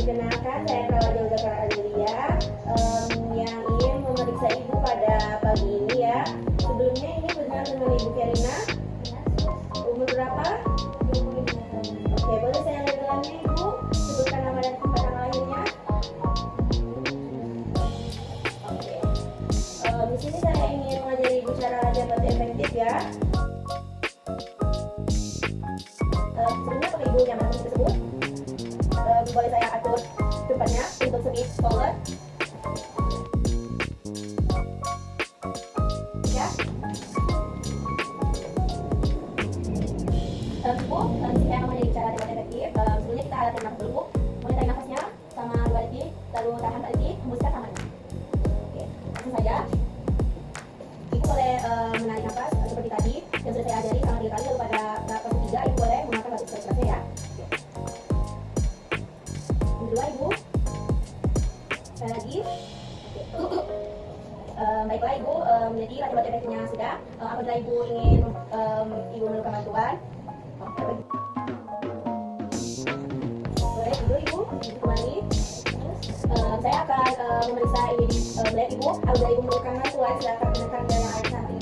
Perkenalkan, saya Perawat Jaudakar Adelia yang ingin memeriksa Ibu pada pagi ini ya. Sebelumnya ini benar dengan Ibu Karina? Umur berapa? 25 tahun. Oke, boleh saya lihat gelarnya Ibu? Sebutkan nama dan tempat tanggal lahirnya. Oke. Di sini saya ingin mengajari Ibu cara jabat efektif ya. Sebelumnya kalau Ibu yang mana tersebut, boleh saya atur depannya untuk speed forward ya. Ibu, saya akan menjadi cara jabat efektif. Sebelumnya kita alatkan nafas dulu. Mulai tarik nafasnya sama 2 detik, lalu tahan 4 detik, hembuskan samanya. Oke, langsung saja. Ibu boleh menarik nafas seperti tadi yang sudah saya ajari sama 3 kali, lalu pada nafas ketiga Ibu boleh mengangkat batuk sekali ya. Kedua Ibu, sekali lagi. Baiklah Ibu, jadi jabat efektifnya sudah. Apabila Ibu ingin Ibu memerlukan bantuan, boleh tidur Ibu, kembali. Saya akan memeriksa ini lab Ibu. Apabila Ibu memerlukan bantuan, silakan gunakan yang lain sampai